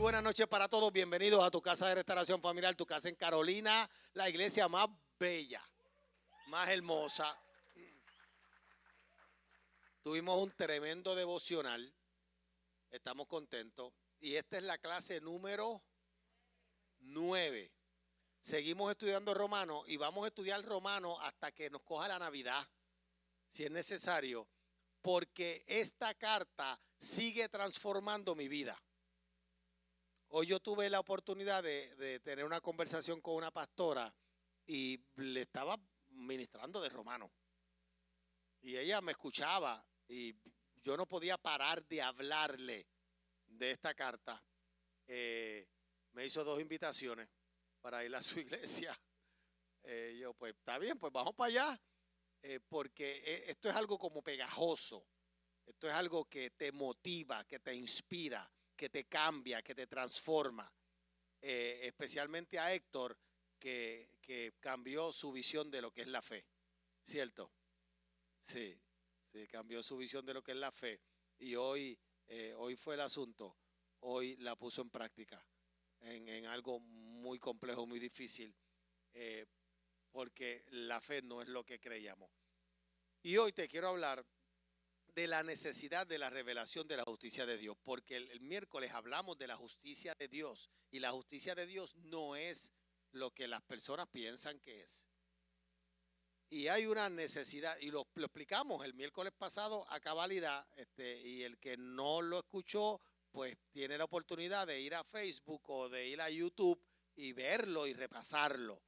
buenas noches para todos. Bienvenidos a tu casa de restauración familiar, tu casa en Carolina, la iglesia más bella, más hermosa. Tuvimos un tremendo devocional. Estamos contentos. Y esta es la clase número 9. Seguimos estudiando Romano y vamos a estudiar Romano hasta que nos coja la Navidad, si es necesario, porque esta carta sigue transformando mi vida. Hoy yo tuve la oportunidad de tener una conversación con una pastora y le estaba ministrando de Romano. Y ella me escuchaba y yo no podía parar de hablarle de esta carta. Me hizo 2 invitaciones para ir a su iglesia. Yo, pues está bien, pues vamos para allá, porque esto es algo como pegajoso. Esto es algo que te motiva, que te inspira, que te cambia, que te transforma. Especialmente a Héctor, que cambió su visión de lo que es la fe. ¿Cierto? Sí, cambió su visión de lo que es la fe. Y hoy fue el asunto. Hoy la puso en práctica en algo muy complejo, muy difícil, porque la fe no es lo que creíamos. Y hoy te quiero hablar de la necesidad de la revelación de la justicia de Dios, porque el miércoles hablamos de la justicia de Dios, y la justicia de Dios no es lo que las personas piensan que es. Y hay una necesidad, y lo explicamos el miércoles pasado a cabalidad, y el que no lo escuchó, pues tiene la oportunidad de ir a Facebook o de ir a YouTube y verlo y repasarlo.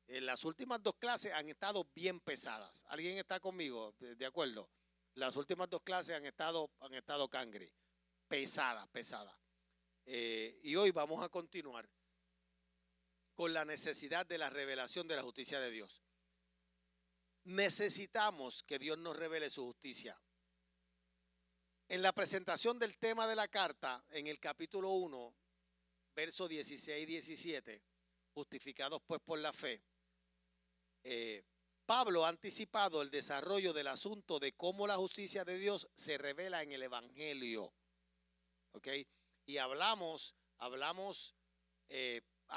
Las últimas 2 clases han estado bien pesadas. ¿Alguien está conmigo? ¿De acuerdo? Las últimas 2 clases han estado cangre, pesadas. Y hoy vamos a continuar con la necesidad de la revelación de la justicia de Dios. Necesitamos que Dios nos revele su justicia. En la presentación del tema de la carta, en el capítulo 1, versos 16 y 17, justificados pues por la fe, Pablo ha anticipado el desarrollo del asunto de cómo la justicia de Dios se revela en el Evangelio. ¿Ok? Y hablamos a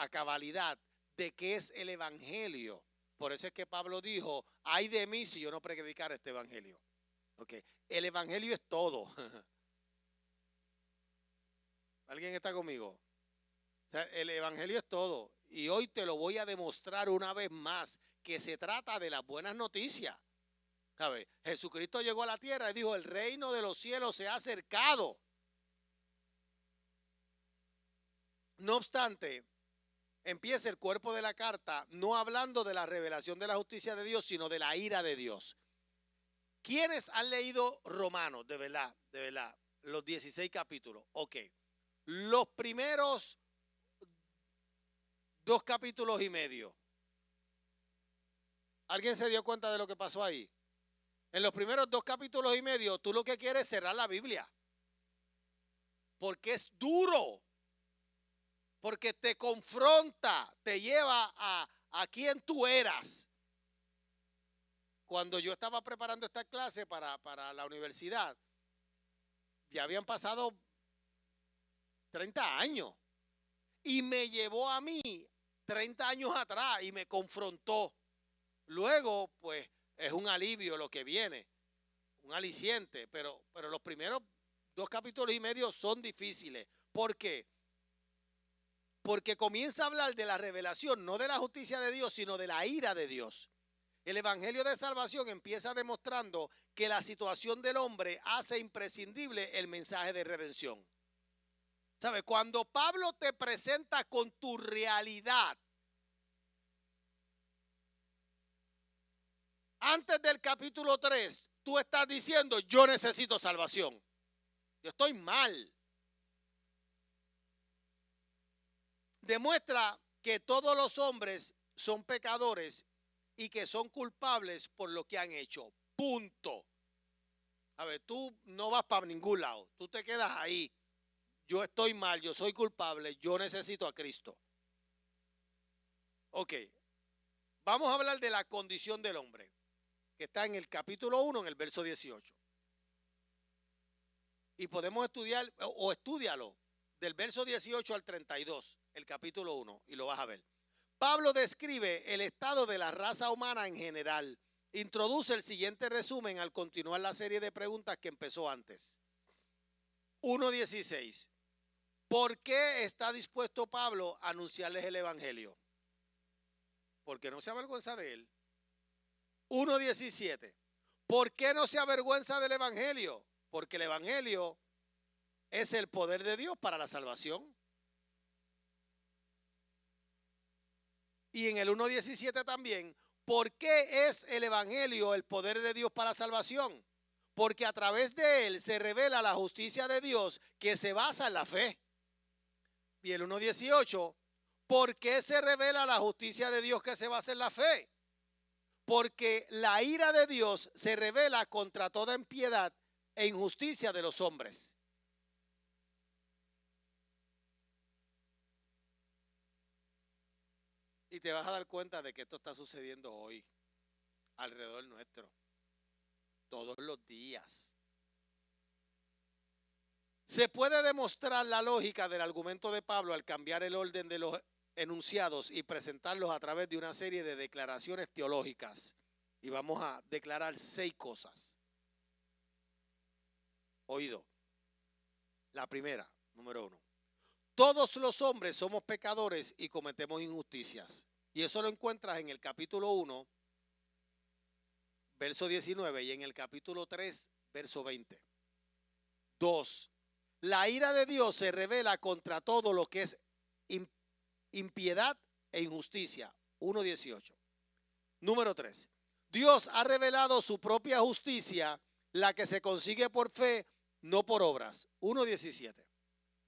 cabalidad de qué es el Evangelio. Por eso es que Pablo dijo, ay de mí si yo no predicara este Evangelio. ¿Okay? El Evangelio es todo. ¿Alguien está conmigo? O sea, el Evangelio es todo. Y hoy te lo voy a demostrar una vez más, que se trata de las buenas noticias. ¿Sabe? Jesucristo llegó a la tierra y dijo, el reino de los cielos se ha acercado. No obstante, empieza el cuerpo de la carta no hablando de la revelación de la justicia de Dios, sino de la ira de Dios. ¿Quiénes han leído Romanos? De verdad, los 16 capítulos. Ok. Los primeros 2 capítulos y medio. ¿Alguien se dio cuenta de lo que pasó ahí? En los primeros 2 capítulos y medio, tú lo que quieres es cerrar la Biblia. Porque es duro. Porque te confronta, te lleva a quién tú eras. Cuando yo estaba preparando esta clase para la universidad, ya habían pasado 30 años. Y me llevó a mí 30 años atrás y me confrontó. Luego, pues, es un alivio lo que viene, un aliciente, pero los primeros 2 capítulos y medio son difíciles. ¿Por qué? Porque comienza a hablar de la revelación, no de la justicia de Dios, sino de la ira de Dios. El evangelio de salvación empieza demostrando que la situación del hombre hace imprescindible el mensaje de redención. ¿Sabe? Cuando Pablo te presenta con tu realidad, antes del capítulo 3, tú estás diciendo, yo necesito salvación. Yo estoy mal. Demuestra que todos los hombres son pecadores y que son culpables por lo que han hecho. Punto. A ver, tú no vas para ningún lado. Tú te quedas ahí. Yo estoy mal, yo soy culpable, yo necesito a Cristo. Ok. Vamos a hablar de la condición del hombre, que está en el capítulo 1, en el verso 18. Y podemos estudiar, o estúdialo del verso 18 al 32, el capítulo 1, y lo vas a ver. Pablo describe el estado de la raza humana en general. Introduce el siguiente resumen al continuar la serie de preguntas que empezó antes. 1:16. ¿Por qué está dispuesto Pablo a anunciarles el evangelio? Porque no se avergüenza de él. 1:17. ¿Por qué no se avergüenza del evangelio? Porque el evangelio es el poder de Dios para la salvación. Y en el 1:17 también, ¿por qué es el evangelio el poder de Dios para salvación? Porque a través de él se revela la justicia de Dios que se basa en la fe. Y el 1:18, ¿por qué se revela la justicia de Dios que se basa en la fe? Porque la ira de Dios se revela contra toda impiedad e injusticia de los hombres. Y te vas a dar cuenta de que esto está sucediendo hoy, alrededor nuestro, todos los días. Se puede demostrar la lógica del argumento de Pablo al cambiar el orden de los enunciados y presentarlos a través de una serie de declaraciones teológicas. Y vamos a declarar 6 cosas. Oído. La primera, número 1. Todos los hombres somos pecadores y cometemos injusticias. Y eso lo encuentras en el capítulo 1, verso 19, y en el capítulo 3, verso 20. 2. La ira de Dios se revela contra todo lo que es impiedad e injusticia. 1:18. Número 3. Dios ha revelado su propia justicia, la que se consigue por fe, no por obras. 1:17.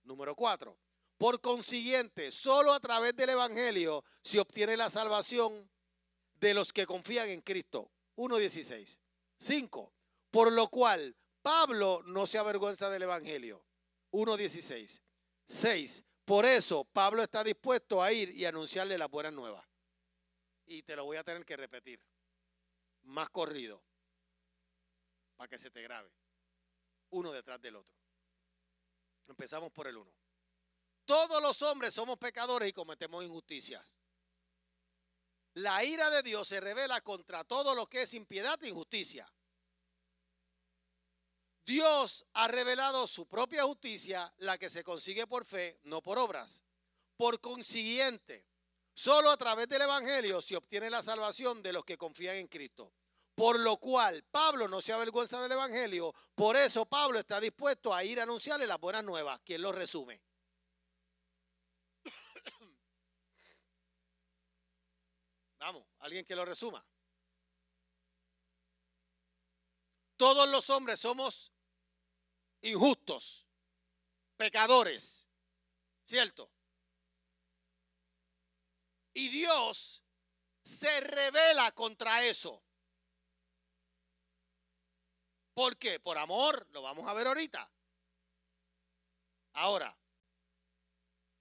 Número 4. Por consiguiente, solo a través del evangelio se obtiene la salvación de los que confían en Cristo. 1:16. 5. Por lo cual Pablo no se avergüenza del evangelio. 1:16. 6. Por eso Pablo está dispuesto a ir y anunciarle las buenas nuevas. Y te lo voy a tener que repetir más corrido para que se te grabe, uno detrás del otro. Empezamos por el 1. Todos los hombres somos pecadores y cometemos injusticias. La ira de Dios se revela contra todo lo que es impiedad e injusticia. Dios ha revelado su propia justicia, la que se consigue por fe, no por obras. Por consiguiente, solo a través del evangelio se obtiene la salvación de los que confían en Cristo. Por lo cual Pablo no se avergüenza del evangelio, por eso Pablo está dispuesto a ir a anunciarle las buenas nuevas. ¿Quién lo resume? Vamos, alguien que lo resuma. Todos los hombres somos injustos, pecadores, ¿cierto? Y Dios se revela contra eso. ¿Por qué? Por amor, lo vamos a ver ahorita. Ahora,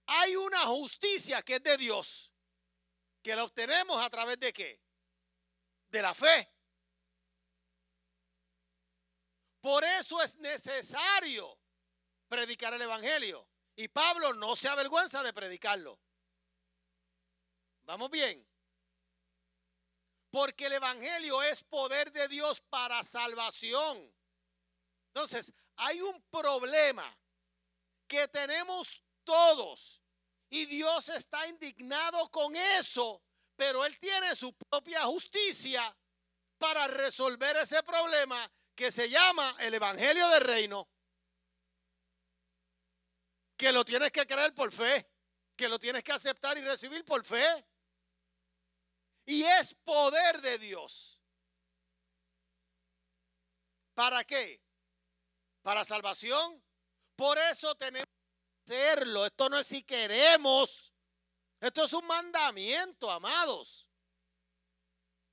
hay una justicia que es de Dios, que la obtenemos a través de ¿qué? De la fe. Por eso es necesario predicar el evangelio. Y Pablo no se avergüenza de predicarlo. ¿Vamos bien? Porque el evangelio es poder de Dios para salvación. Entonces, hay un problema que tenemos todos. Y Dios está indignado con eso, pero Él tiene su propia justicia para resolver ese problema que se llama el evangelio del reino. Que lo tienes que creer por fe, que lo tienes que aceptar y recibir por fe. Y es poder de Dios. ¿Para qué? Para salvación. Por eso tenemos que hacerlo. Esto no es si queremos. Esto es un mandamiento, amados.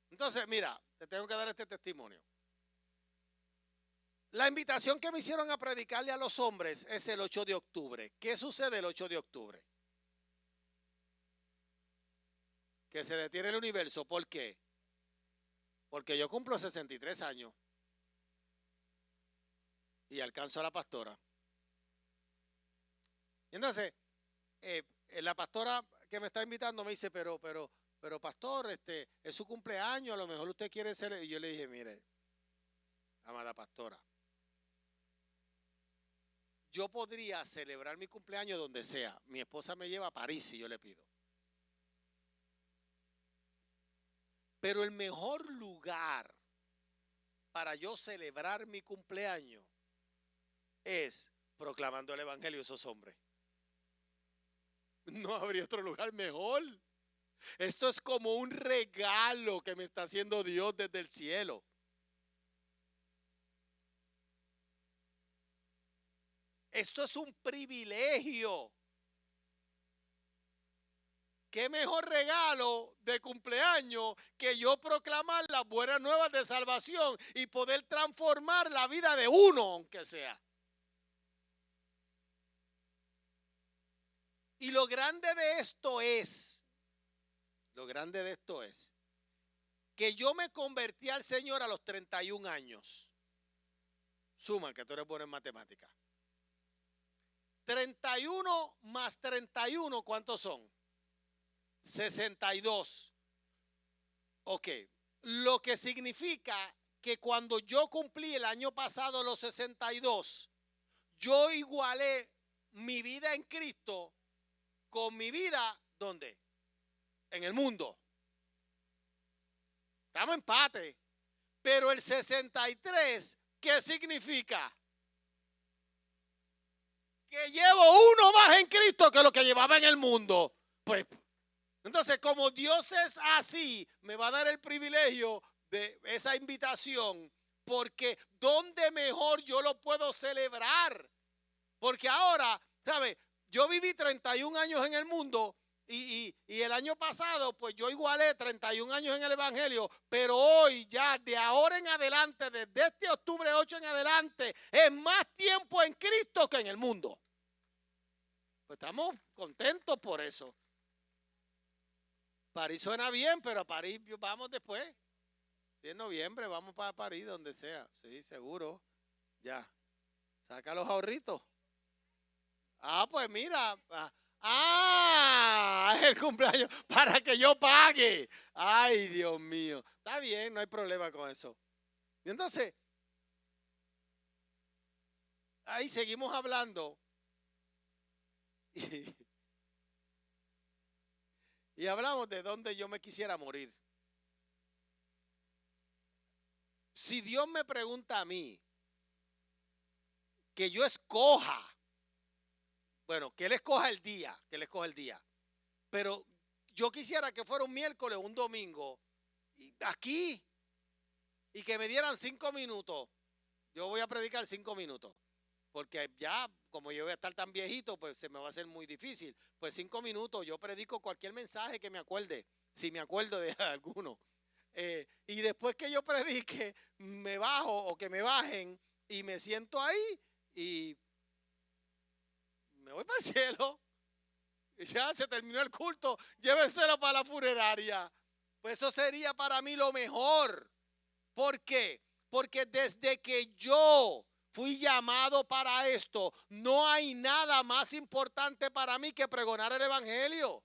Entonces, mira, te tengo que dar este testimonio. La invitación que me hicieron a predicarle a los hombres es el 8 de octubre. ¿Qué sucede el 8 de octubre? Que se detiene el universo. ¿Por qué? Porque yo cumplo 63 años y alcanzo a la pastora. Entonces, la pastora que me está invitando me dice, pero pastor, es su cumpleaños, a lo mejor usted quiere ser. Y yo le dije, mire, amada pastora, yo podría celebrar mi cumpleaños donde sea. Mi esposa me lleva a París si yo le pido. Pero el mejor lugar para yo celebrar mi cumpleaños es proclamando el evangelio a esos hombres. No habría otro lugar mejor. Esto es como un regalo que me está haciendo Dios desde el cielo. Esto es un privilegio. ¿Qué mejor regalo de cumpleaños que yo proclamar las buenas nuevas de salvación y poder transformar la vida de uno, aunque sea? Y lo grande de esto es que yo me convertí al Señor a los 31 años. Suma, que tú eres bueno en matemáticas. 31 más 31, ¿cuántos son? 62. Ok, lo que significa que cuando yo cumplí el año pasado los 62, yo igualé mi vida en Cristo con mi vida, ¿dónde? En el mundo. Estamos en empate. Pero el 63, ¿qué significa? Que llevo uno más en Cristo que lo que llevaba en el mundo. Pues, entonces, como Dios es así, me va a dar el privilegio de esa invitación, porque ¿dónde mejor yo lo puedo celebrar? Porque ahora, ¿sabe? Yo viví 31 años en el mundo y el año pasado, pues yo igualé 31 años en el evangelio, pero hoy ya, de ahora en adelante, desde este octubre 8 en adelante, es más tiempo en Cristo que en el mundo. Pues estamos contentos por eso. París suena bien, pero a París vamos después. Si es noviembre, vamos para París, donde sea. Sí, seguro. Ya. Saca los ahorritos. Ah, pues mira. Es el cumpleaños para que yo pague. Ay, Dios mío. Está bien, no hay problema con eso. Y entonces, ahí seguimos hablando. Y hablamos de dónde yo me quisiera morir. Si Dios me pregunta a mí que yo escoja, bueno, que Él escoja el día, pero yo quisiera que fuera un miércoles o un domingo, aquí, y que me dieran 5 minutos. Yo voy a predicar 5 minutos, porque ya, como yo voy a estar tan viejito, pues se me va a hacer muy difícil. Pues 5 minutos, yo predico cualquier mensaje que me acuerde, si me acuerdo de alguno. Y después que yo predique, me bajo o que me bajen y me siento ahí y me voy para el cielo. Y ya se terminó el culto, llévenselo para la funeraria. Pues eso sería para mí lo mejor. ¿Por qué? Porque desde que yo fui llamado para esto, no hay nada más importante para mí que pregonar el evangelio.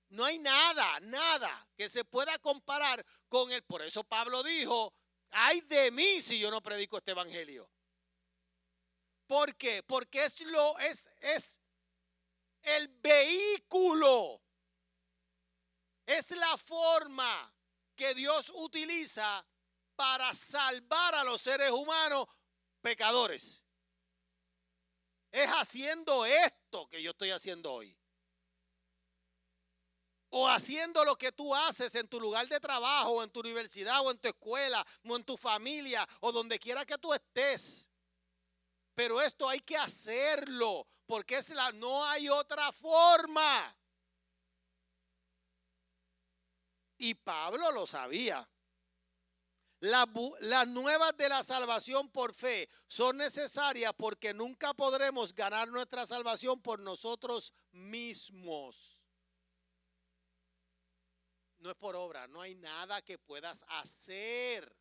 No hay nada que se pueda comparar con él. Por eso Pablo dijo, ay de mí si yo no predico este evangelio. ¿Por qué? Porque es el vehículo, es la forma que Dios utiliza para salvar a los seres humanos pecadores. Es haciendo esto que yo estoy haciendo hoy. O haciendo lo que tú haces en tu lugar de trabajo, o en tu universidad, o en tu escuela, o en tu familia, o donde quiera que tú estés. Pero esto hay que hacerlo, porque no hay otra forma. Y Pablo lo sabía. Las nuevas de la salvación por fe son necesarias porque nunca podremos ganar nuestra salvación por nosotros mismos. No es por obra, no hay nada que puedas hacer.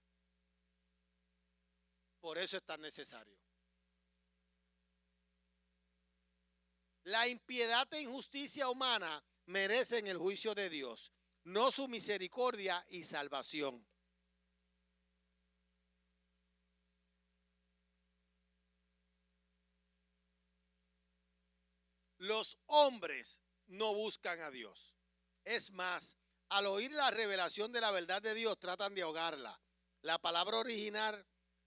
Por eso es tan necesario. La impiedad e injusticia humana merecen el juicio de Dios, no su misericordia y salvación. Los hombres no buscan a Dios. Es más, al oír la revelación de la verdad de Dios, tratan de ahogarla. La palabra original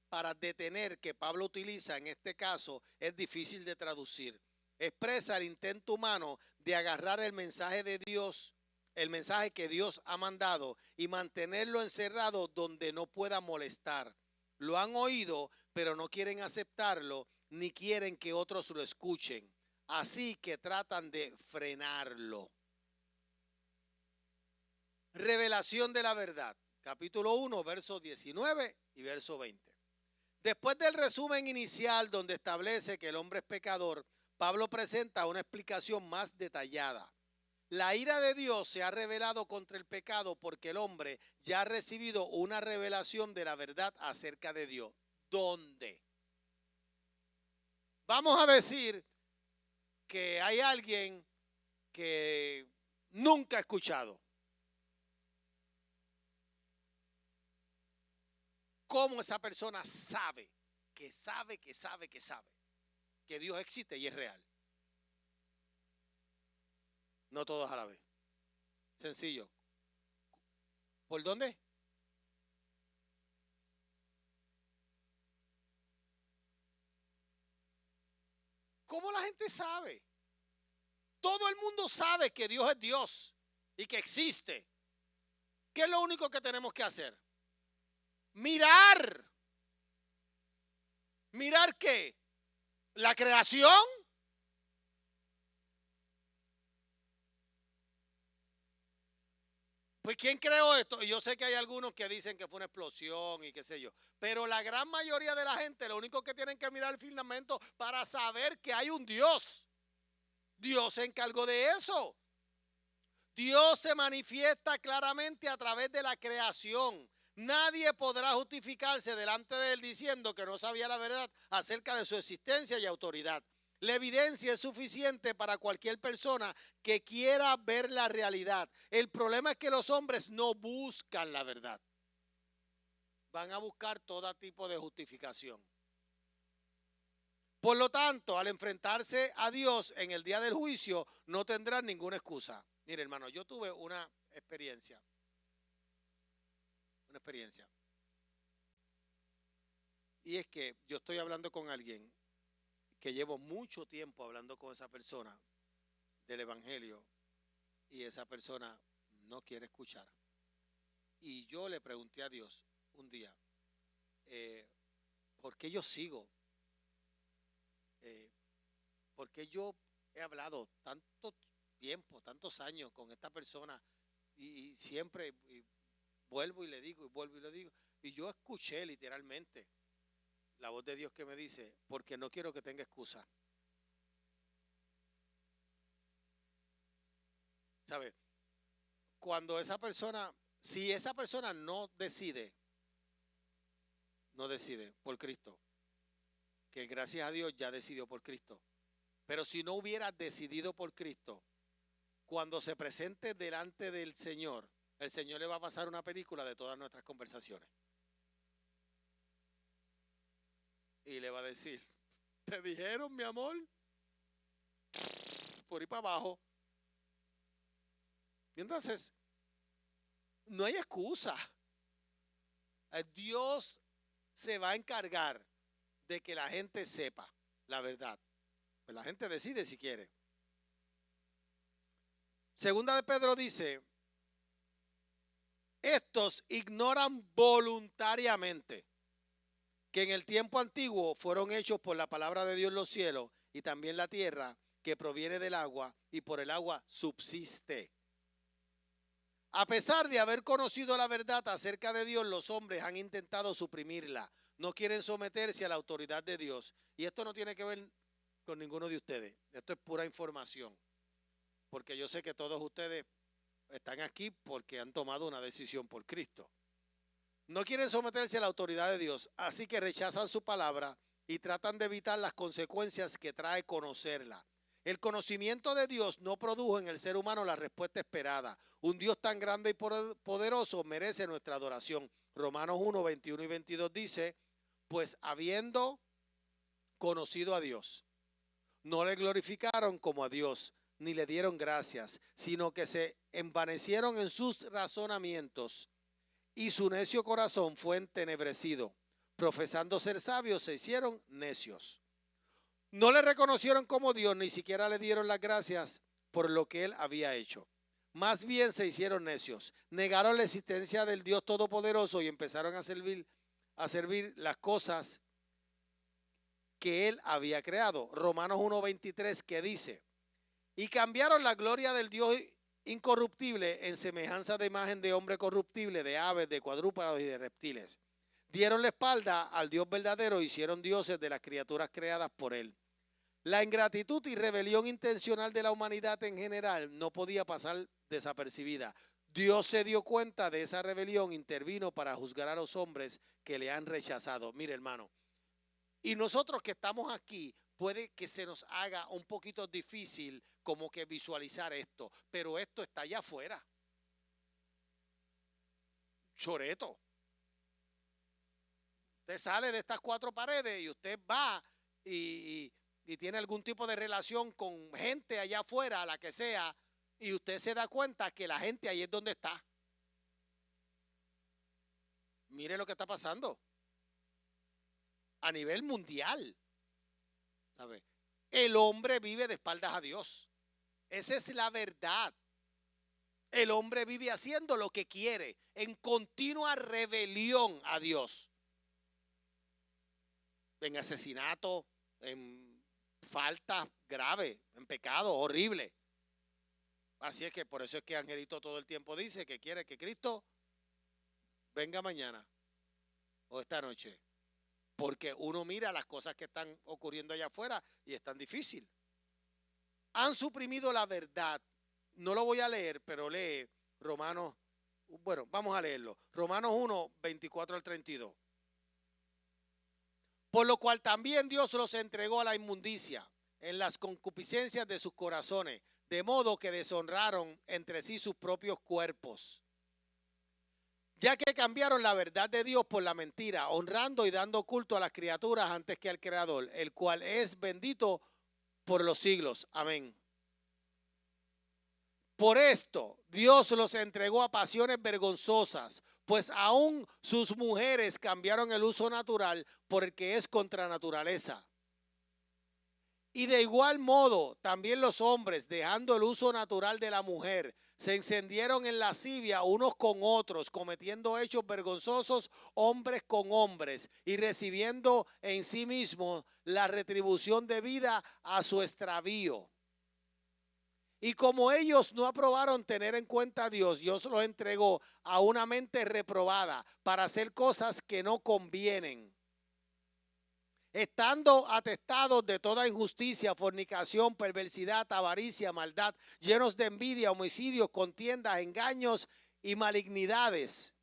para detener que Pablo utiliza en este caso es difícil de traducir. Expresa el intento humano de agarrar el mensaje de Dios, el mensaje que Dios ha mandado, y mantenerlo encerrado donde no pueda molestar. Lo han oído, pero no quieren aceptarlo, ni quieren que otros lo escuchen. Así que tratan de frenarlo. Revelación de la verdad, capítulo 1, versos 19 y verso 20. Después del resumen inicial donde establece que el hombre es pecador, Pablo presenta una explicación más detallada. La ira de Dios se ha revelado contra el pecado porque el hombre ya ha recibido una revelación de la verdad acerca de Dios. ¿Dónde? Vamos a decir que hay alguien que nunca ha escuchado. ¿Cómo esa persona sabe que Dios existe y es real? No todos a la vez. Sencillo. ¿Por dónde? ¿Cómo la gente sabe? Todo el mundo sabe que Dios es Dios y que existe. ¿Qué es lo único que tenemos que hacer? Mirar. ¿Mirar qué? ¿La creación? Pues ¿quién creó esto? Y yo sé que hay algunos que dicen que fue una explosión y qué sé yo. Pero la gran mayoría de la gente, lo único que tienen que mirar el firmamento para saber que hay un Dios. Dios se encargó de eso. Dios se manifiesta claramente a través de la creación. Nadie podrá justificarse delante de él diciendo que no sabía la verdad acerca de su existencia y autoridad. La evidencia es suficiente para cualquier persona que quiera ver la realidad. El problema es que los hombres no buscan la verdad. Van a buscar todo tipo de justificación. Por lo tanto, al enfrentarse a Dios en el día del juicio, no tendrán ninguna excusa. Mire, hermano, yo tuve una experiencia. Y es que yo estoy hablando con alguien que llevo mucho tiempo hablando con esa persona del evangelio y esa persona no quiere escuchar. Y yo le pregunté a Dios un día, ¿por qué yo sigo? ¿Por qué yo he hablado tanto tiempo, tantos años con esta persona y siempre vuelvo y le digo y vuelvo y le digo? Y yo escuché literalmente la voz de Dios que me dice, porque no quiero que tenga excusa. ¿Sabe? Cuando esa persona, si esa persona no decide por Cristo, que gracias a Dios ya decidió por Cristo, pero si no hubiera decidido por Cristo, cuando se presente delante del Señor, el Señor le va a pasar una película de todas nuestras conversaciones. Y le va a decir, ¿te dijeron, mi amor? Por ahí para abajo. Y entonces, no hay excusa. Dios se va a encargar de que la gente sepa la verdad. Pues la gente decide si quiere. Segunda de Pedro dice, estos ignoran voluntariamente que en el tiempo antiguo fueron hechos por la palabra de Dios los cielos y también la tierra que proviene del agua y por el agua subsiste. A pesar de haber conocido la verdad acerca de Dios, los hombres han intentado suprimirla. No quieren someterse a la autoridad de Dios. Y esto no tiene que ver con ninguno de ustedes. Esto es pura información. Porque yo sé que todos ustedes están aquí porque han tomado una decisión por Cristo. No quieren someterse a la autoridad de Dios, así que rechazan su palabra y tratan de evitar las consecuencias que trae conocerla. El conocimiento de Dios no produjo en el ser humano la respuesta esperada. Un Dios tan grande y poderoso merece nuestra adoración. Romanos 1, 21 y 22 dice, pues habiendo conocido a Dios, no le glorificaron como a Dios, ni le dieron gracias, sino que se envanecieron en sus razonamientos, y su necio corazón fue entenebrecido. Profesando ser sabios, se hicieron necios. No le reconocieron como Dios, ni siquiera le dieron las gracias por lo que él había hecho. Más bien se hicieron necios, negaron la existencia del Dios Todopoderoso y empezaron a servir las cosas que él había creado. Romanos 1:23 que dice, y cambiaron la gloria del Dios incorruptible en semejanza de imagen de hombre corruptible, de aves, de cuadrúpedos y de reptiles. Dieron la espalda al Dios verdadero, hicieron dioses de las criaturas creadas por él. La ingratitud y rebelión intencional de la humanidad en general no podía pasar desapercibida. Dios se dio cuenta de esa rebelión, intervino para juzgar a los hombres que le han rechazado. Mire, hermano, y nosotros que estamos aquí, puede que se nos haga un poquito difícil como que visualizar esto, pero esto está allá afuera. Choreto. Usted sale de estas cuatro paredes y usted va y tiene algún tipo de relación con gente allá afuera, la que sea, y usted se da cuenta que la gente ahí es donde está. Mire lo que está pasando a nivel mundial. ¿Sabe? El hombre vive de espaldas a Dios. Esa es la verdad. El hombre vive haciendo lo que quiere, en continua rebelión a Dios. En asesinato, en falta grave, en pecado horrible. Así es que por eso es que Angelito todo el tiempo dice que quiere que Cristo venga mañana o esta noche. Porque uno mira las cosas que están ocurriendo allá afuera y es tan difícil. Han suprimido la verdad. No lo voy a leer, pero lee Romanos. Bueno, vamos a leerlo. Romanos 1, 24 al 32. Por lo cual también Dios los entregó a la inmundicia en las concupiscencias de sus corazones, de modo que deshonraron entre sí sus propios cuerpos. Ya que cambiaron la verdad de Dios por la mentira, honrando y dando culto a las criaturas antes que al Creador, el cual es bendito por los siglos. Amén. Por esto, Dios los entregó a pasiones vergonzosas, pues aún sus mujeres cambiaron el uso natural por el que es contra naturaleza. Y de igual modo, también los hombres, dejando el uso natural de la mujer, se encendieron en lascivia unos con otros, cometiendo hechos vergonzosos hombres con hombres y recibiendo en sí mismos la retribución debida a su extravío. Y como ellos no aprobaron tener en cuenta a Dios, Dios los entregó a una mente reprobada para hacer cosas que no convienen, estando atestados de toda injusticia, fornicación, perversidad, avaricia, maldad, llenos de envidia, homicidios, contiendas, engaños y malignidades,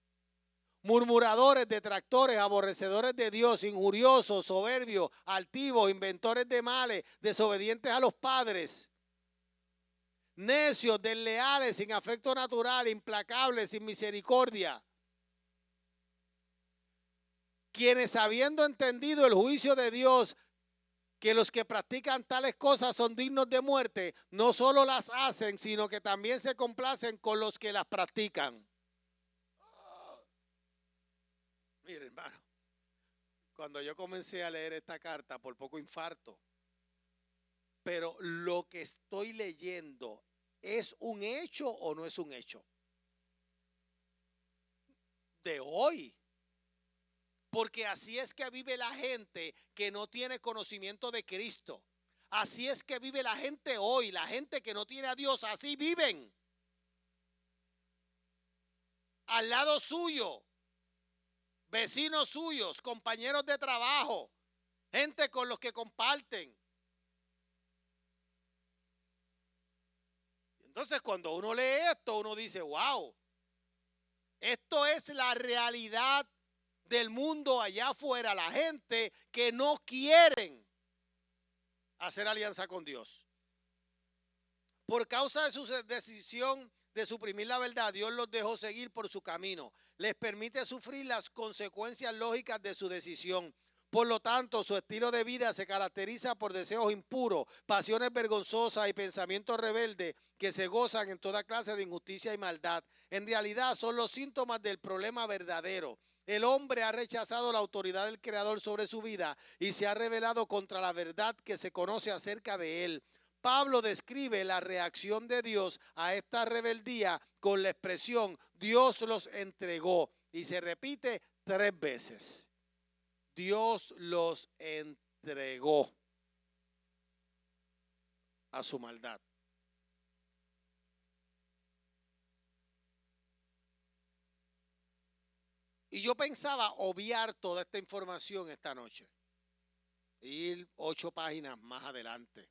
murmuradores, detractores, aborrecedores de Dios, injuriosos, soberbios, altivos, inventores de males, desobedientes a los padres, necios, desleales, sin afecto natural, implacables, sin misericordia, quienes habiendo entendido el juicio de Dios, que los que practican tales cosas son dignos de muerte, no solo las hacen, sino que también se complacen con los que las practican. Mire, hermano, cuando yo comencé a leer esta carta, por poco infarto. Pero lo que estoy leyendo, ¿es un hecho o no es un hecho? De hoy. Porque así es que vive la gente que no tiene conocimiento de Cristo. Así es que vive la gente hoy, la gente que no tiene a Dios, así viven. Al lado suyo, vecinos suyos, compañeros de trabajo, gente con los que comparten. Entonces, cuando uno lee esto, uno dice, wow, esto es la realidad del mundo allá afuera, la gente que no quieren hacer alianza con Dios. Por causa de su decisión de suprimir la verdad, Dios los dejó seguir por su camino. Les permite sufrir las consecuencias lógicas de su decisión. Por lo tanto, su estilo de vida se caracteriza por deseos impuros, pasiones vergonzosas y pensamientos rebeldes que se gozan en toda clase de injusticia y maldad. En realidad son los síntomas del problema verdadero. El hombre ha rechazado la autoridad del Creador sobre su vida y se ha rebelado contra la verdad que se conoce acerca de él. Pablo describe la reacción de Dios a esta rebeldía con la expresión Dios los entregó y se repite 3 veces. Dios los entregó a su maldad. Y yo pensaba obviar toda esta información esta noche, ir 8 páginas más adelante.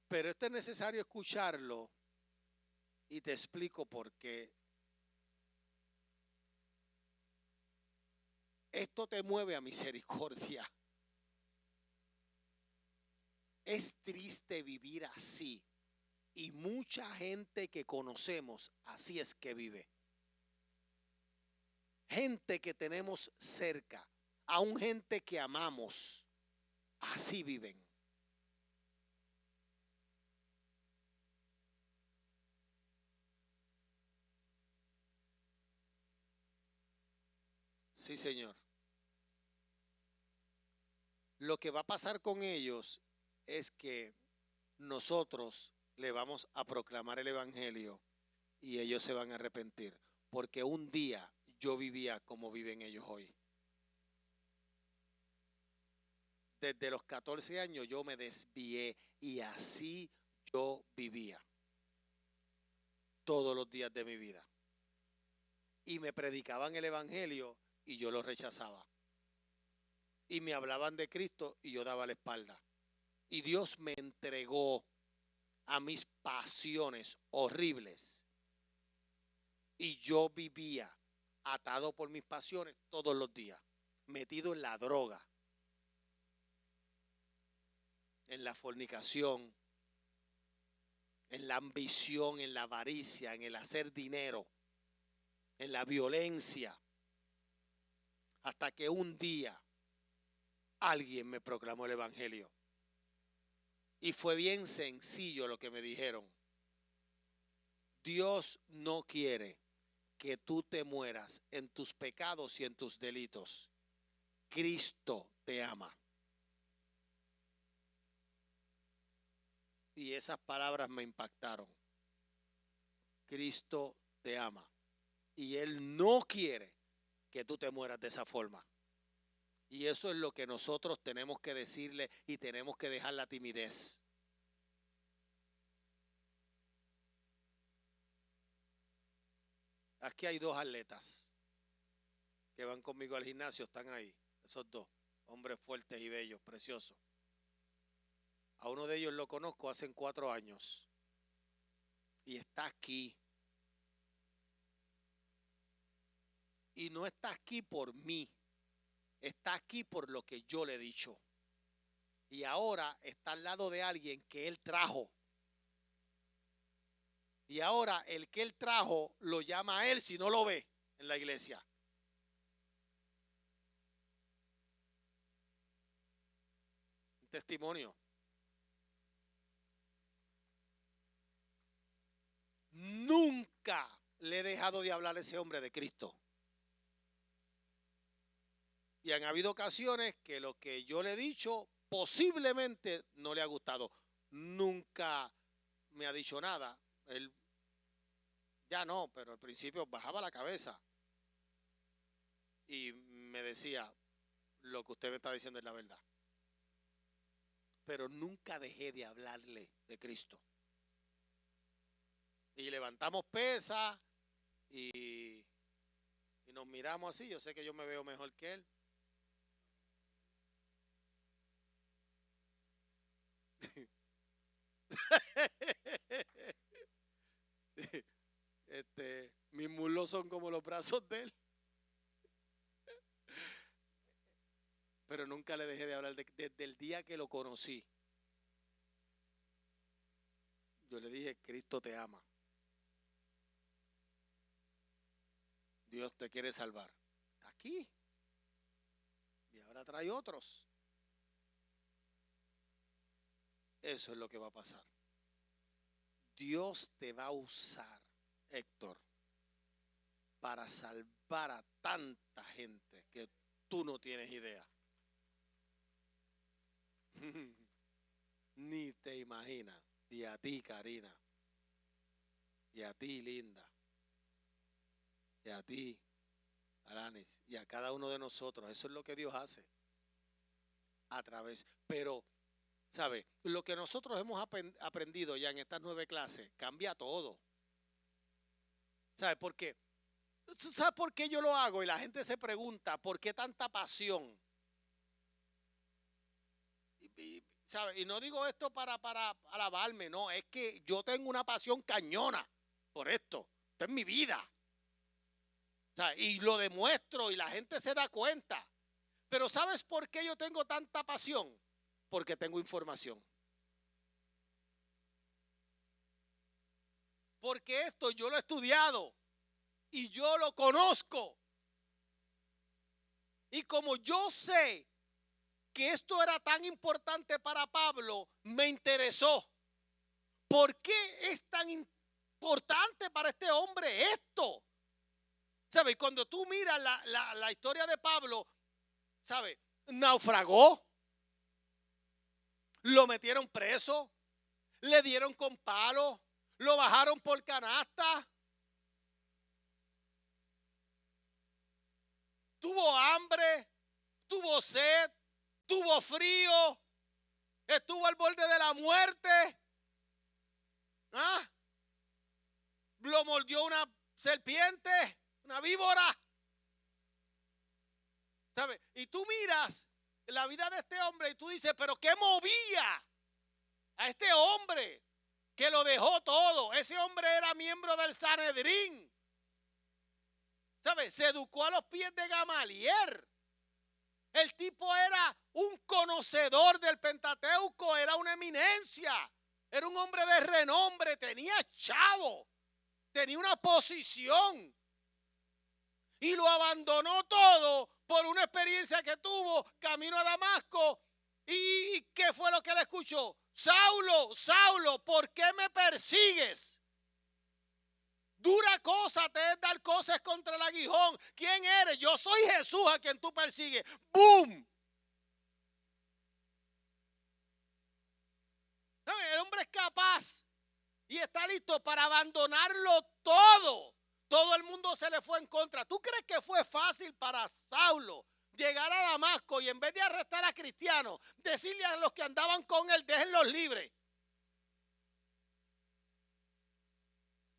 Pero esto es necesario escucharlo y te explico por qué. Esto te mueve a misericordia. Es triste vivir así. Y mucha gente que conocemos así es que vive. Gente que tenemos cerca, aún gente que amamos, así viven. Sí, Señor. Lo que va a pasar con ellos es que nosotros le vamos a proclamar el evangelio y ellos se van a arrepentir, porque un día yo vivía como viven ellos hoy. Desde los 14 años yo me desvié y así yo vivía todos los días de mi vida. Y me predicaban el evangelio y yo lo rechazaba. Y me hablaban de Cristo y yo daba la espalda. Y Dios me entregó a mis pasiones horribles. Y yo vivía atado por mis pasiones todos los días, metido en la droga, en la fornicación, en la ambición, en la avaricia, en el hacer dinero, en la violencia, hasta que un día alguien me proclamó el evangelio. Y fue bien sencillo lo que me dijeron. Dios no quiere que tú te mueras en tus pecados y en tus delitos. Cristo te ama. Y esas palabras me impactaron. Cristo te ama. Y Él no quiere que tú te mueras de esa forma. Y eso es lo que nosotros tenemos que decirle y tenemos que dejar la timidez. Aquí hay 2 atletas que van conmigo al gimnasio, están ahí, esos 2, hombres fuertes y bellos, preciosos. A uno de ellos lo conozco hace 4 años y está aquí. Y no está aquí por mí, está aquí por lo que yo le he dicho. Y ahora está al lado de alguien que él trajo. Y ahora el que él trajo lo llama a él si no lo ve en la iglesia. Un testimonio. Nunca le he dejado de hablar a ese hombre de Cristo. Y han habido ocasiones que lo que yo le he dicho posiblemente no le ha gustado. Nunca me ha dicho nada. Él ya no, pero al principio bajaba la cabeza y me decía, lo que usted me está diciendo es la verdad. Pero nunca dejé de hablarle de Cristo. Y levantamos pesas y nos miramos así. Yo sé que yo me veo mejor que él. Mis muslos son como los brazos de él. pero nunca le dejé de hablar desde el día que lo conocí. Yo le dije, Cristo te ama. Dios te quiere salvar. Está aquí. Y ahora trae otros. Eso es lo que va a pasar. Dios te va a usar, Héctor, para salvar a tanta gente que tú no tienes idea. Ni te imaginas. Y a ti, Karina. Y a ti, Linda. Y a ti, Alanis. Y a cada uno de nosotros. Eso es lo que Dios hace. A través. Pero, ¿sabe? Lo que nosotros hemos aprendido ya en estas 9 clases cambia todo. ¿Sabe por qué? ¿Sabe por qué yo lo hago? Y la gente se pregunta, ¿por qué tanta pasión? ¿Sabe? Y no digo esto para alabarme, no, es que yo tengo una pasión cañona por esto. Esto es mi vida. ¿Sabe? Y lo demuestro y la gente se da cuenta. Pero ¿sabes por qué yo tengo tanta pasión? Porque tengo información. Porque esto yo lo he estudiado y yo lo conozco. Y como yo sé que esto era tan importante para Pablo, me interesó. ¿Por qué es tan importante para este hombre esto? ¿Sabes? Cuando tú miras la historia de Pablo, ¿sabes? Naufragó, lo metieron preso, le dieron con palos, lo bajaron por canasta, tuvo hambre, tuvo sed, tuvo frío, estuvo al borde de la muerte. ¿Ah? Lo mordió una serpiente, una víbora. ¿Sabes? Y tú miras la vida de este hombre y tú dices, pero ¿qué movía a este hombre que lo dejó todo? Ese hombre era miembro del Sanedrín. ¿Sabes? Se educó a los pies de Gamaliel. El tipo era un conocedor del Pentateuco, era una eminencia, era un hombre de renombre, tenía chavo, tenía una posición y lo abandonó todo por una experiencia que tuvo camino a Damasco. ¿Y qué fue lo que le escuchó? Saulo, Saulo, ¿por qué me persigues? Dura cosa te es dar cosas contra el aguijón. ¿Quién eres? Yo soy Jesús a quien tú persigues. ¡Bum! El hombre es capaz y está listo para abandonarlo todo. Todo el mundo se le fue en contra. ¿Tú crees que fue fácil para Saulo llegar a Damasco y en vez de arrestar a cristianos, decirle a los que andaban con él, déjenlos libres?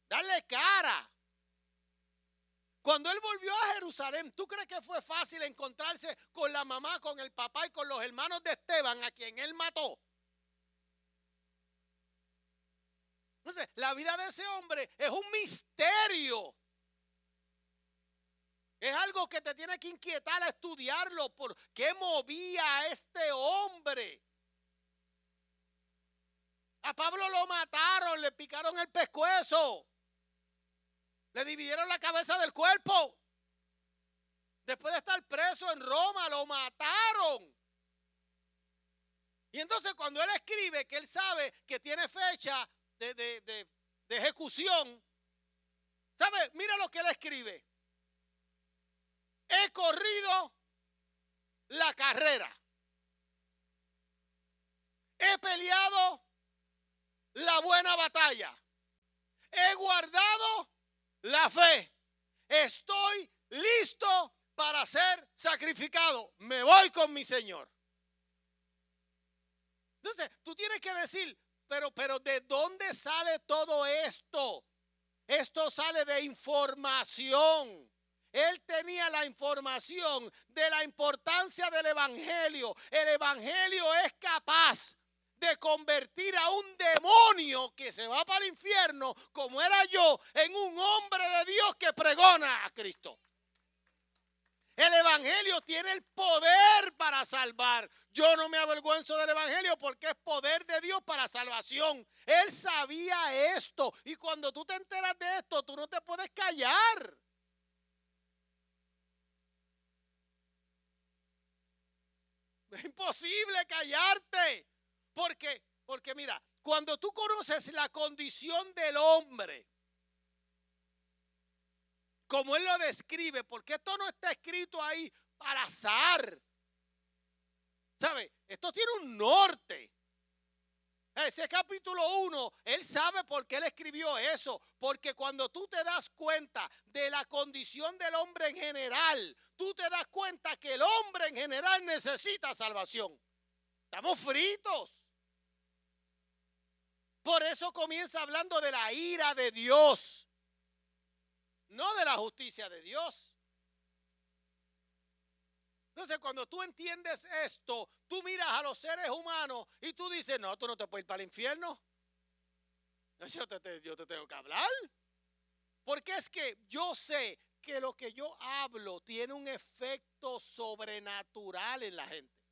Darle cara. Cuando él volvió a Jerusalén, ¿tú crees que fue fácil encontrarse con la mamá, con el papá y con los hermanos de Esteban a quien él mató? Entonces, la vida de ese hombre es un misterio. Es algo que te tiene que inquietar a estudiarlo. ¿Por qué movía a este hombre? A Pablo lo mataron, le picaron el pescuezo. Le dividieron la cabeza del cuerpo. Después de estar preso en Roma, lo mataron. Y entonces cuando él escribe que él sabe que tiene fecha de ejecución, ¿sabe? Mira lo que él escribe. He corrido la carrera. He peleado la buena batalla. He guardado la fe. Estoy listo para ser sacrificado. Me voy con mi Señor. Entonces, tú tienes que decir, pero ¿de dónde sale todo esto? Esto sale de información. Él tenía la información de la importancia del evangelio. El evangelio es capaz de convertir a un demonio que se va para el infierno, como era yo, en un hombre de Dios que pregona a Cristo. El evangelio tiene el poder para salvar. Yo no me avergüenzo del evangelio porque es poder de Dios para salvación. Él sabía esto. Y cuando tú te enteras de esto, tú no te puedes callar. Es imposible callarte. Porque mira, cuando tú conoces la condición del hombre, como él lo describe, porque esto no está escrito ahí al azar. ¿Sabe? Esto tiene un norte. Ese capítulo 1, él sabe por qué él escribió eso. Porque cuando tú te das cuenta de la condición del hombre en general, tú te das cuenta que el hombre en general necesita salvación. Estamos fritos. Por eso comienza hablando de la ira de Dios, no de la justicia de Dios. Entonces, cuando tú entiendes esto, tú miras a los seres humanos y tú dices, no, tú no te puedes ir para el infierno. Yo te tengo que hablar. Porque es que yo sé que lo que yo hablo tiene un efecto sobrenatural en la gente.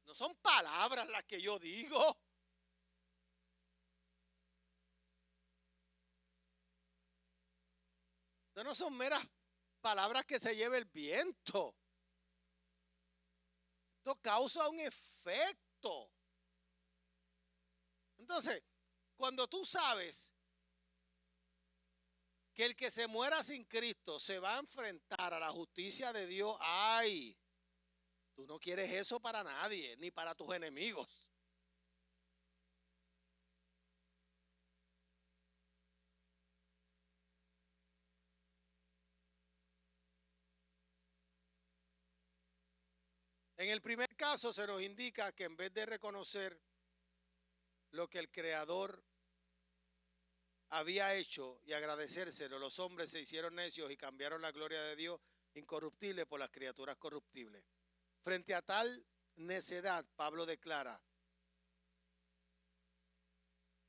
No son palabras las que yo digo. No son meras palabras que se lleve el viento. Esto causa un efecto. Entonces, cuando tú sabes que el que se muera sin Cristo se va a enfrentar a la justicia de Dios, ay, tú no quieres eso para nadie, ni para tus enemigos. En el primer caso se nos indica que en vez de reconocer lo que el Creador había hecho y agradecérselo, los hombres se hicieron necios y cambiaron la gloria de Dios incorruptible por las criaturas corruptibles. Frente a tal necedad, Pablo declara,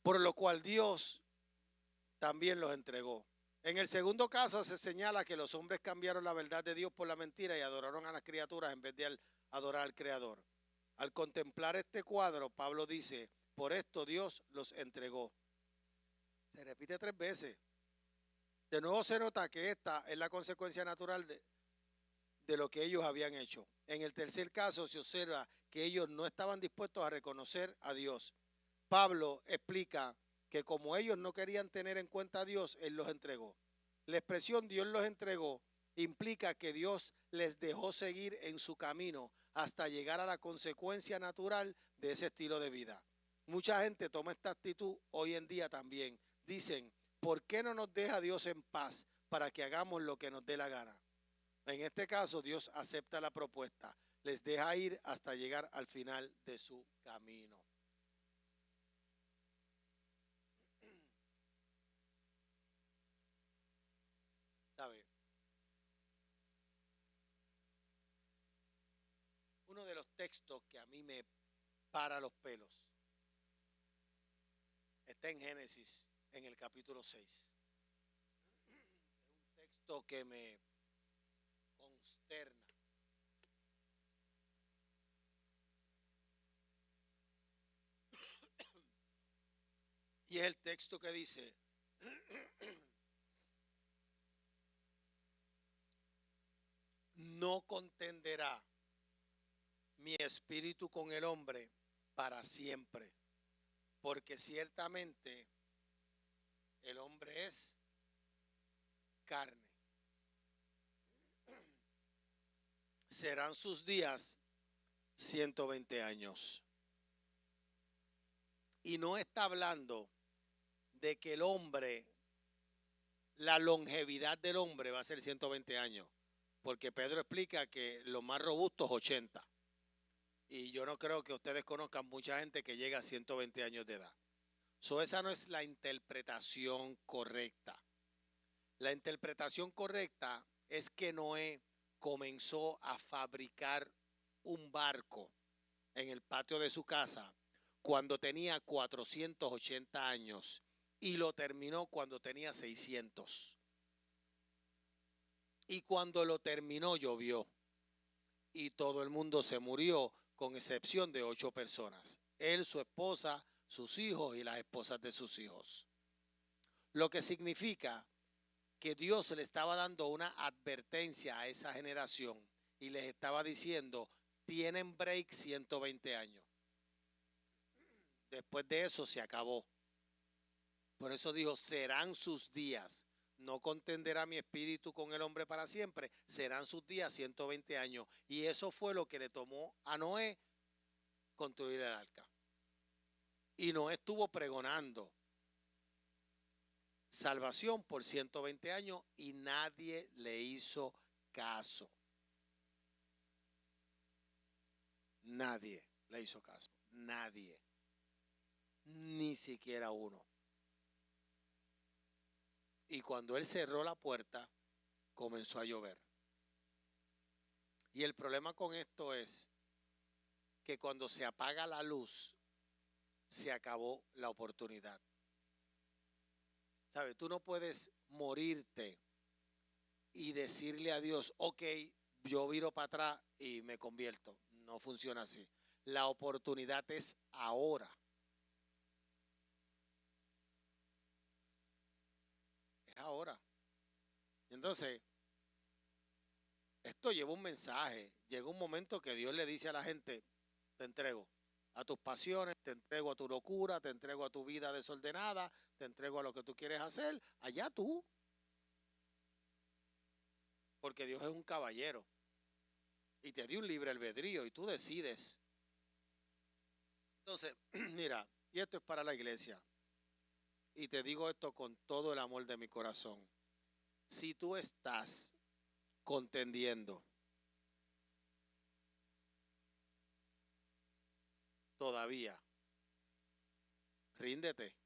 por lo cual Dios también los entregó. En el segundo caso se señala que los hombres cambiaron la verdad de Dios por la mentira y adoraron a las criaturas en vez de adorar al Creador. Al contemplar este cuadro, Pablo dice, por esto Dios los entregó. Se repite 3 veces. De nuevo se nota que esta es la consecuencia natural de lo que ellos habían hecho. En el tercer caso se observa que ellos no estaban dispuestos a reconocer a Dios. Pablo explica que como ellos no querían tener en cuenta a Dios, Él los entregó. La expresión Dios los entregó implica que Dios les dejó seguir en su camino hasta llegar a la consecuencia natural de ese estilo de vida. Mucha gente toma esta actitud hoy en día también. Dicen, ¿por qué no nos deja Dios en paz para que hagamos lo que nos dé la gana? En este caso, Dios acepta la propuesta, les deja ir hasta llegar al final de su camino. ¿Sabe? Uno de los textos que a mí me para los pelos está en Génesis, en el capítulo 6. Es un texto que me consterna. Y es el texto que dice, no contenderá mi espíritu con el hombre para siempre, porque ciertamente el hombre es carne. Serán sus días 120 años. Y no está hablando de que el hombre, la longevidad del hombre va a ser 120 años, porque Pedro explica que lo más robusto es 80. Y yo no creo que ustedes conozcan mucha gente que llega a 120 años de edad. Esa no es la interpretación correcta. La interpretación correcta es que Noé comenzó a fabricar un barco en el patio de su casa cuando tenía 480 años y lo terminó cuando tenía 600. Y cuando lo terminó, llovió. Y todo el mundo se murió, con excepción de 8 personas. Él, su esposa, sus hijos y las esposas de sus hijos. Lo que significa que Dios le estaba dando una advertencia a esa generación y les estaba diciendo, tienen break 120 años. Después de eso se acabó. Por eso dijo, serán sus días. No contenderá mi espíritu con el hombre para siempre. Serán sus días 120 años. Y eso fue lo que le tomó a Noé construir el arca. Y Noé estuvo pregonando salvación por 120 años y nadie le hizo caso. Nadie le hizo caso. Nadie. Ni siquiera uno. Y cuando él cerró la puerta, comenzó a llover. Y el problema con esto es que cuando se apaga la luz, se acabó la oportunidad. ¿Sabes? Tú no puedes morirte y decirle a Dios, ok, yo viro para atrás y me convierto. No funciona así. La oportunidad es ahora. Es ahora. Entonces, esto lleva un mensaje. Llega un momento que Dios le dice a la gente, te entrego a tus pasiones, te entrego a tu locura, te entrego a tu vida desordenada, te entrego a lo que tú quieres hacer, allá tú. Porque Dios es un caballero y te dio un libre albedrío y tú decides. Entonces, mira, y esto es para la iglesia. Y te digo esto con todo el amor de mi corazón. Si tú estás contendiendo todavía, ríndete.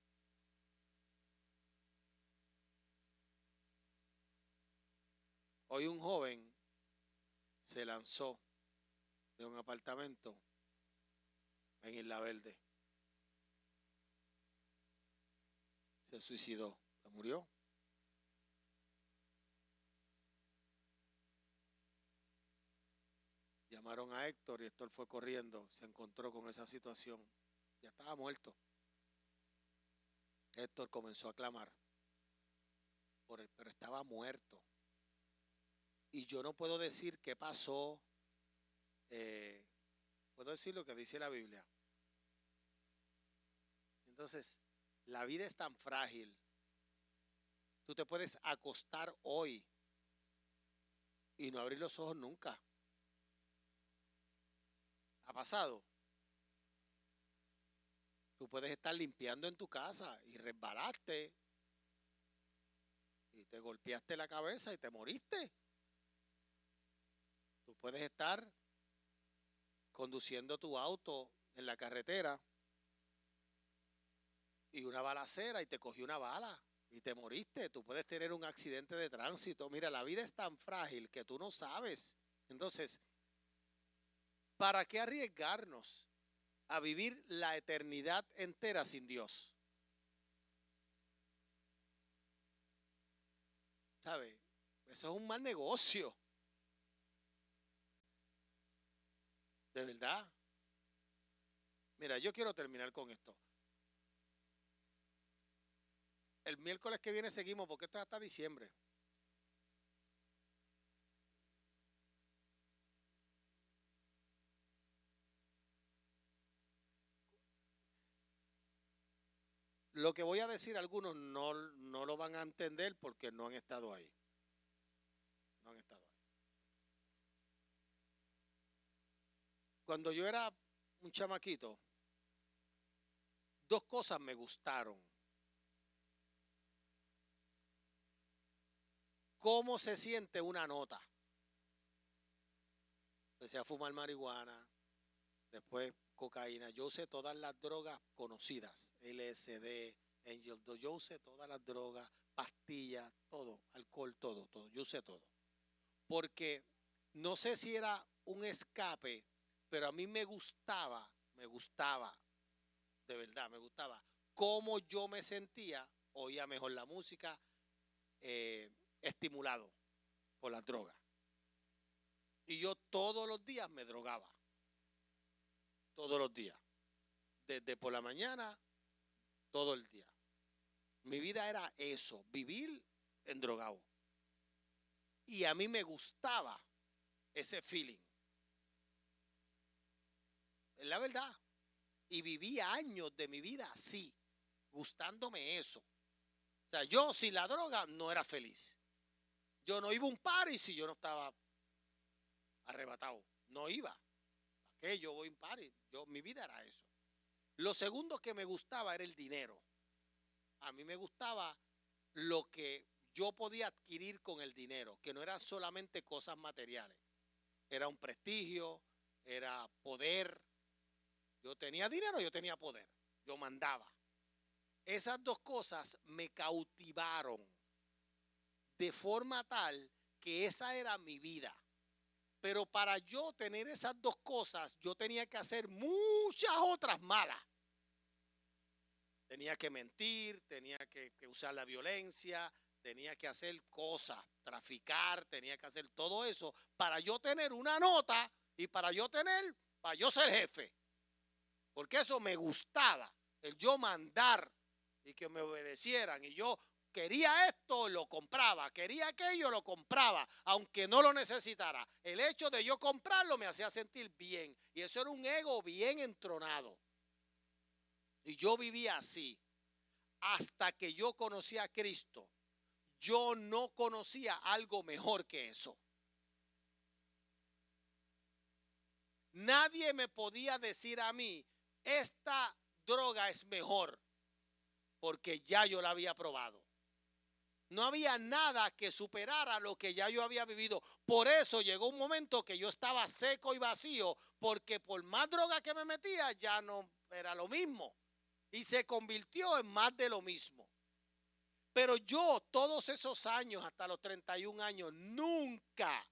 Hoy un joven se lanzó de un apartamento en Isla Verde. Se suicidó, se murió. Llamaron a Héctor y Héctor fue corriendo, se encontró con esa situación. Ya estaba muerto. Héctor comenzó a clamar por él, pero estaba muerto. Y yo no puedo decir qué pasó. Puedo decir lo que dice la Biblia. Entonces, la vida es tan frágil. Tú te puedes acostar hoy y no abrir los ojos nunca. ¿Ha pasado? Tú puedes estar limpiando en tu casa y resbalaste y te golpeaste la cabeza y te moriste. Tú puedes estar conduciendo tu auto en la carretera y una balacera y te cogió una bala y te moriste. Tú puedes tener un accidente de tránsito. Mira, la vida es tan frágil que tú no sabes. Entonces, ¿para qué arriesgarnos a vivir la eternidad entera sin Dios? ¿Sabe? Eso es un mal negocio. De verdad. Mira, yo quiero terminar con esto. El miércoles que viene seguimos porque esto es hasta diciembre. Lo que voy a decir algunos no lo van a entender porque no han estado ahí. No han estado ahí. Cuando yo era un chamaquito, dos cosas me gustaron. ¿Cómo se siente una nota? Empecé a fumar marihuana, después cocaína. Yo usé todas las drogas conocidas, LSD, Angel Dose. Yo usé todas las drogas, pastillas, todo, alcohol, todo. Yo usé todo. Porque no sé si era un escape, pero a mí me gustaba, de verdad, me gustaba cómo yo me sentía, oía mejor la música, estimulado. por las drogas. Y yo todos los días me drogaba. Todos los días. Desde por la mañana, todo el día. Mi vida era eso, vivir endrogado. Y a mí me gustaba ese feeling. Es la verdad. Y viví años de mi vida así, gustándome eso. O sea, yo sin la droga no era feliz. Yo no iba a un party si yo no estaba arrebatado. No iba. ¿Para qué yo voy a un party? Mi vida era eso. Lo segundo que me gustaba era el dinero. A mí me gustaba lo que yo podía adquirir con el dinero, que no eran solamente cosas materiales. Era un prestigio, era poder. Yo tenía dinero, yo tenía poder. Yo mandaba. Esas dos cosas me cautivaron de forma tal que esa era mi vida. Pero para yo tener esas dos cosas, yo tenía que hacer muchas otras malas. Tenía que mentir, tenía que usar la violencia, tenía que hacer cosas, traficar, tenía que hacer todo eso para yo tener una nota y para yo ser jefe. Porque eso me gustaba, el yo mandar y que me obedecieran. Y yo quería esto, lo compraba, quería aquello, lo compraba, aunque no lo necesitara. El hecho de yo comprarlo me hacía sentir bien. Y eso era un ego bien entronado. Y yo vivía así. Hasta que yo conocí a Cristo, yo no conocía algo mejor que eso. Nadie me podía decir a mí, esta droga es mejor, porque ya yo la había probado. No había nada que superara lo que ya yo había vivido. Por eso llegó un momento que yo estaba seco y vacío, porque por más droga que me metía, ya no era lo mismo. Y se convirtió en más de lo mismo. Pero yo todos esos años, hasta los 31 años, nunca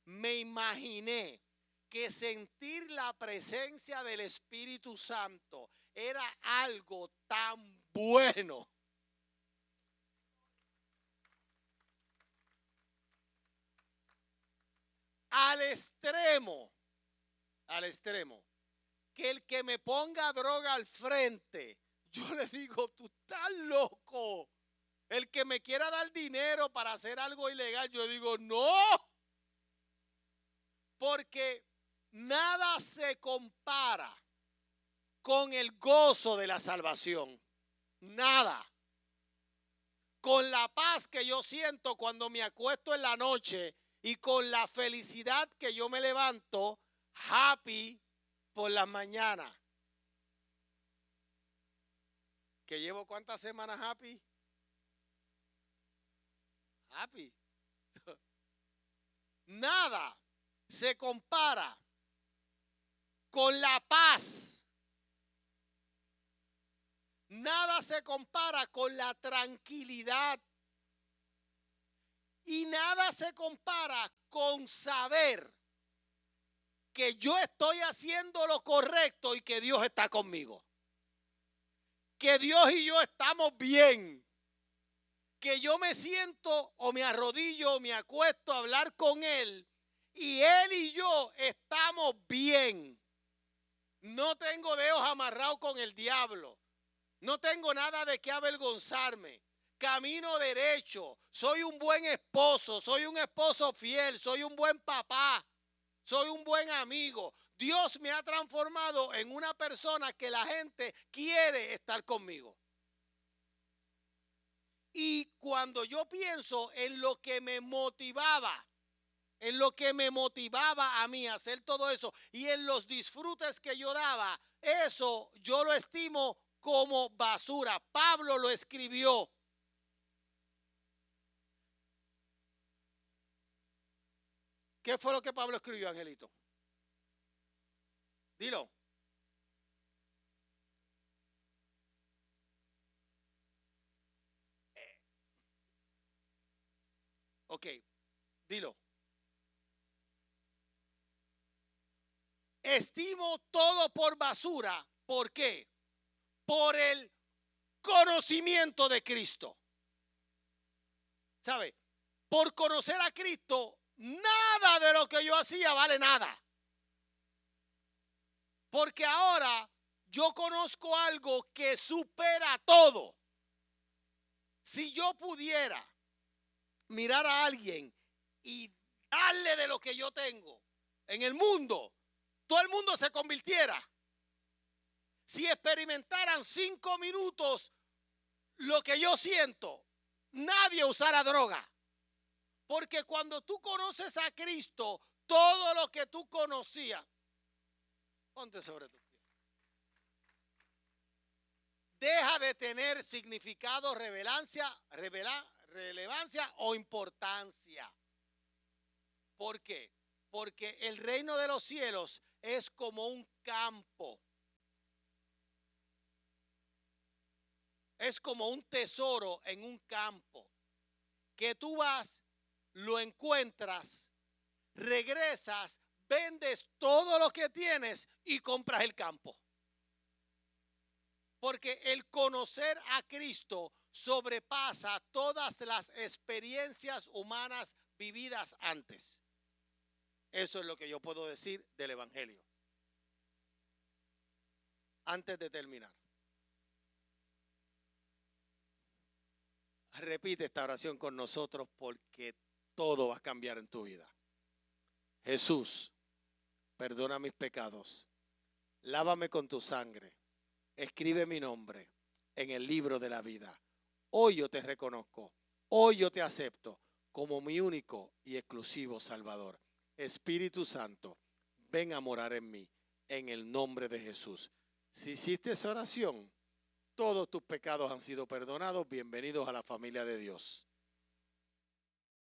me imaginé que sentir la presencia del Espíritu Santo era algo tan bueno. Al extremo, que el que me ponga droga al frente, yo le digo, tú estás loco. El que me quiera dar dinero para hacer algo ilegal, yo digo, no. Porque nada se compara con el gozo de la salvación. Nada. Con la paz que yo siento cuando me acuesto en la noche y con la felicidad que yo me levanto happy por las mañanas. ¿Que llevo cuántas semanas happy? Happy. Nada se compara con la paz. Nada se compara con la tranquilidad. Y nada se compara con saber que yo estoy haciendo lo correcto y que Dios está conmigo. Que Dios y yo estamos bien. Que yo me siento o me arrodillo o me acuesto a hablar con Él y Él y yo estamos bien. No tengo dedos amarrados con el diablo. No tengo nada de qué avergonzarme. Camino derecho. Soy un buen esposo. Soy un esposo fiel. Soy un buen papá. Soy un buen amigo. Dios me ha transformado en una persona que la gente quiere estar conmigo. Y cuando yo pienso en lo que me motivaba a mí a hacer todo eso y en los disfrutes que yo daba, eso yo lo estimo como basura. Pablo lo escribió. ¿Qué fue lo que Pablo escribió, Angelito? Dilo. Ok, dilo. Estimo todo por basura. ¿Por qué? Por el conocimiento de Cristo. ¿Sabe? por conocer a Cristo, nada de lo que yo hacía vale nada. Porque ahora yo conozco algo que supera todo. Si yo pudiera mirar a alguien y darle de lo que yo tengo en el mundo, todo el mundo se convirtiera. Si experimentaran 5 minutos lo que yo siento, nadie usara droga. Porque cuando tú conoces a Cristo, todo lo que tú conocías, ponte sobre tus pies, deja de tener significado, relevancia o importancia. ¿Por qué? Porque el reino de los cielos es como un campo. Es como un tesoro en un campo. Que tú vas, lo encuentras, regresas, vendes todo lo que tienes y compras el campo. Porque el conocer a Cristo sobrepasa todas las experiencias humanas vividas antes. Eso es lo que yo puedo decir del Evangelio. Antes de terminar, repite esta oración con nosotros porque todo va a cambiar en tu vida. Jesús, perdona mis pecados, lávame con tu sangre, escribe mi nombre en el libro de la vida. Hoy yo te reconozco, hoy yo te acepto como mi único y exclusivo Salvador. Espíritu Santo, ven a morar en mí, en el nombre de Jesús. Si hiciste esa oración, todos tus pecados han sido perdonados. Bienvenidos a la familia de Dios.